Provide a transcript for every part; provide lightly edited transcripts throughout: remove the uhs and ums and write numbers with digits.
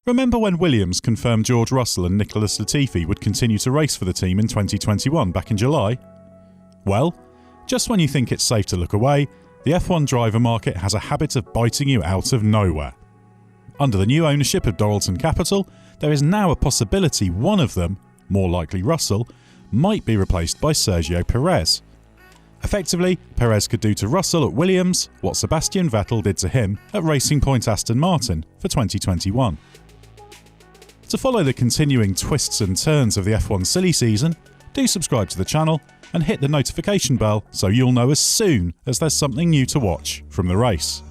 Remember when Williams confirmed George Russell and Nicholas Latifi would continue to race for the team in 2021 back in July? Well, just when you think it's safe to look away, the F1 driver market has a habit of biting you out of nowhere. Under the new ownership of Dorilton Capital, there is now a possibility one of them, more likely Russell, might be replaced by Sergio Perez. Effectively, Perez could do to Russell at Williams what Sebastian Vettel did to him at Racing Point Aston Martin for 2021. To follow the continuing twists and turns of the F1 silly season, do subscribe to the channel and hit the notification bell so you'll know as soon as there's something new to watch from the race.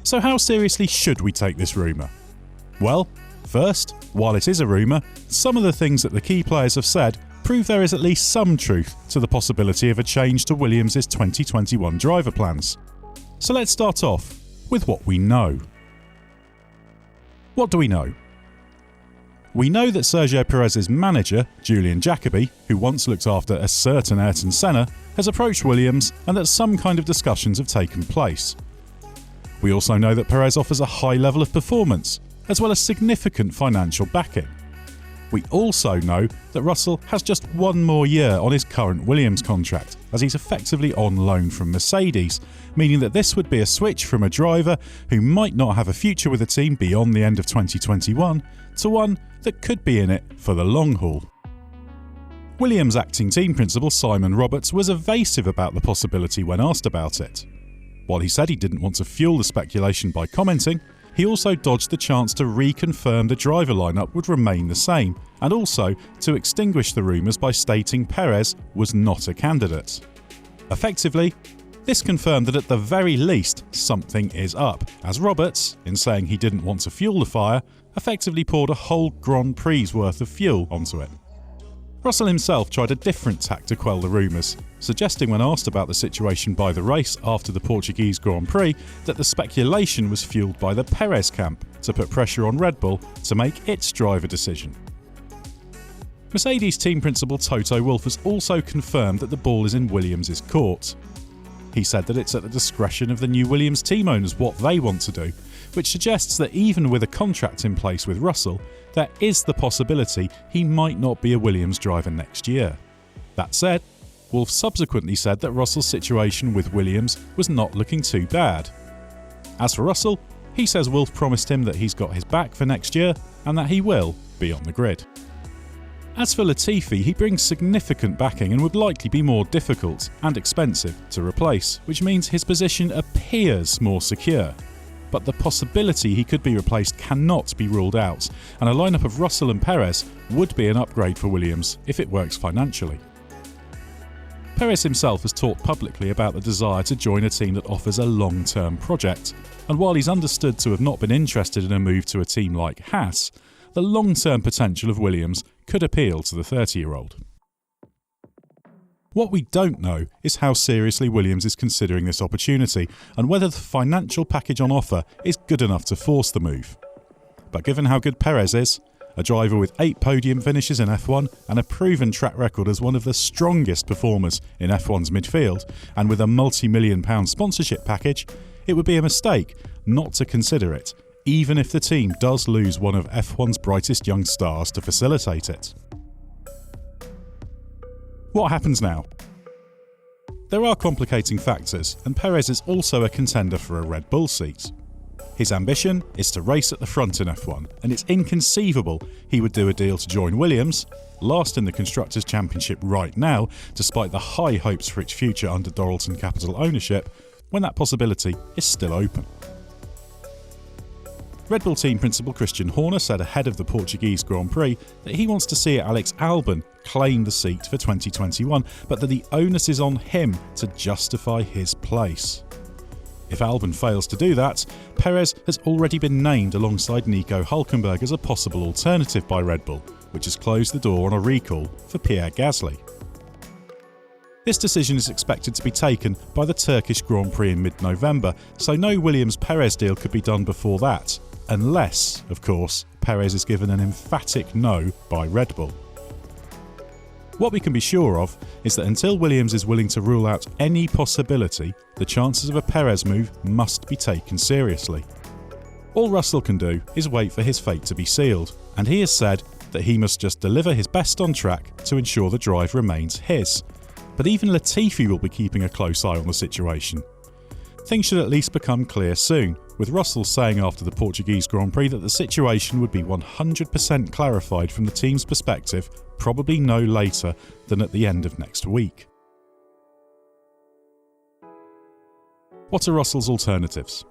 So how seriously should we take this rumour? Well, first, while it is a rumour, some of the things that the key players have said prove there is at least some truth to the possibility of a change to Williams' 2021 driver plans. So let's start off with what we know. What do we know? We know that Sergio Perez's manager, Julian Jacobi, who once looked after a certain Ayrton Senna, has approached Williams and that some kind of discussions have taken place. We also know that Perez offers a high level of performance, as well as significant financial backing. We also know that Russell has just one more year on his current Williams contract, as he's effectively on loan from Mercedes, meaning that this would be a switch from a driver who might not have a future with the team beyond the end of 2021 to one that could be in it for the long haul. Williams' acting team principal Simon Roberts was evasive about the possibility when asked about it. While he said he didn't want to fuel the speculation by commenting, he also dodged the chance to reconfirm the driver lineup would remain the same, and also to extinguish the rumours by stating Perez was not a candidate. Effectively, this confirmed that at the very least something is up, as Roberts, in saying he didn't want to fuel the fire, effectively poured a whole Grand Prix's worth of fuel onto it. Russell himself tried a different tack to quell the rumours, suggesting when asked about the situation by the race after the Portuguese Grand Prix that the speculation was fuelled by the Perez camp to put pressure on Red Bull to make its driver decision. Mercedes team principal Toto Wolff has also confirmed that the ball is in Williams' court. He said that it's at the discretion of the new Williams team owners what they want to do, which suggests that even with a contract in place with Russell, there is the possibility he might not be a Williams driver next year. That said, Wolff subsequently said that Russell's situation with Williams was not looking too bad. As for Russell, he says Wolff promised him that he's got his back for next year and that he will be on the grid. As for Latifi, he brings significant backing and would likely be more difficult and expensive to replace, which means his position appears more secure. But the possibility he could be replaced cannot be ruled out, and a lineup of Russell and Perez would be an upgrade for Williams if it works financially. Perez himself has talked publicly about the desire to join a team that offers a long-term project, and while he's understood to have not been interested in a move to a team like Haas, the long-term potential of Williams could appeal to the 30-year-old. What we don't know is how seriously Williams is considering this opportunity and whether the financial package on offer is good enough to force the move. But given how good Perez is, a driver with 8 podium finishes in F1 and a proven track record as one of the strongest performers in F1's midfield, and with a multi-million-pound sponsorship package, it would be a mistake not to consider it, even if the team does lose one of F1's brightest young stars to facilitate it. What happens now? There are complicating factors, and Perez is also a contender for a Red Bull seat. His ambition is to race at the front in F1, and it's inconceivable he would do a deal to join Williams, last in the Constructors' Championship right now, despite the high hopes for its future under Dorilton Capital ownership, when that possibility is still open. Red Bull team principal Christian Horner said ahead of the Portuguese Grand Prix that he wants to see Alex Albon claim the seat for 2021, but that the onus is on him to justify his place. If Albon fails to do that, Perez has already been named alongside Nico Hülkenberg as a possible alternative by Red Bull, which has closed the door on a recall for Pierre Gasly. This decision is expected to be taken by the Turkish Grand Prix in mid-November, so no Williams-Perez deal could be done before that, unless, of course, Perez is given an emphatic no by Red Bull. What we can be sure of is that until Williams is willing to rule out any possibility, the chances of a Perez move must be taken seriously. All Russell can do is wait for his fate to be sealed, and he has said that he must just deliver his best on track to ensure the drive remains his. But even Latifi will be keeping a close eye on the situation. Things should at least become clear soon, with Russell saying after the Portuguese Grand Prix that the situation would be 100% clarified from the team's perspective probably no later than at the end of next week. What are Russell's alternatives?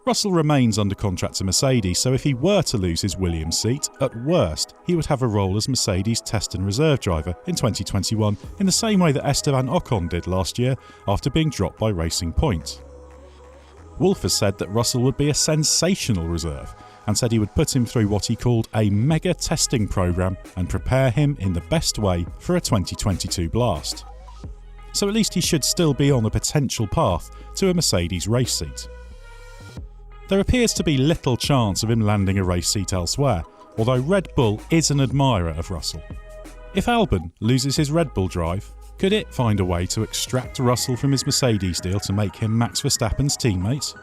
Russell remains under contract to Mercedes, so if he were to lose his Williams seat, at worst, he would have a role as Mercedes test and reserve driver in 2021 in the same way that Esteban Ocon did last year after being dropped by Racing Point. Wolff has said that Russell would be a sensational reserve and said he would put him through what he called a mega testing programme and prepare him in the best way for a 2022 blast. So at least he should still be on a potential path to a Mercedes race seat. There appears to be little chance of him landing a race seat elsewhere, although Red Bull is an admirer of Russell. If Albon loses his Red Bull drive, could it find a way to extract Russell from his Mercedes deal to make him Max Verstappen's teammate?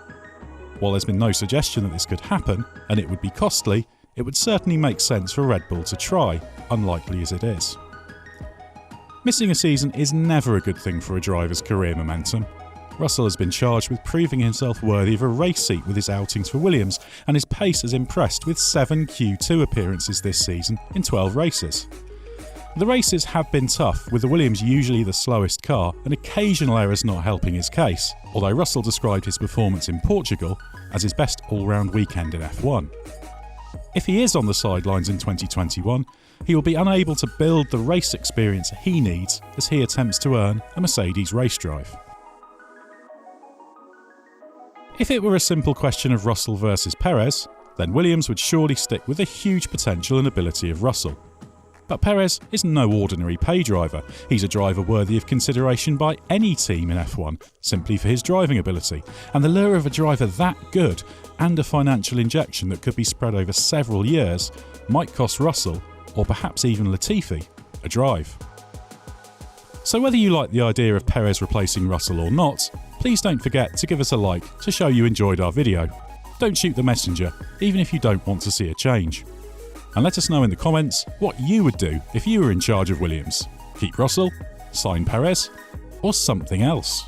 While there's been no suggestion that this could happen, and it would be costly, it would certainly make sense for Red Bull to try, unlikely as it is. Missing a season is never a good thing for a driver's career momentum. Russell has been charged with proving himself worthy of a race seat with his outings for Williams, and his pace has impressed with 7 Q2 appearances this season in 12 races. The races have been tough, with the Williams usually the slowest car and occasional errors not helping his case, although Russell described his performance in Portugal as his best all-round weekend in F1. If he is on the sidelines in 2021, he will be unable to build the race experience he needs as he attempts to earn a Mercedes race drive. If it were a simple question of Russell versus Perez, then Williams would surely stick with the huge potential and ability of Russell. But Perez is no ordinary pay driver. He's a driver worthy of consideration by any team in F1, simply for his driving ability, and the lure of a driver that good, and a financial injection that could be spread over several years, might cost Russell, or perhaps even Latifi, a drive. So whether you like the idea of Perez replacing Russell or not, please don't forget to give us a like to show you enjoyed our video. Don't shoot the messenger, even if you don't want to see a change. And let us know in the comments what you would do if you were in charge of Williams. Keep Russell, sign Perez, or something else.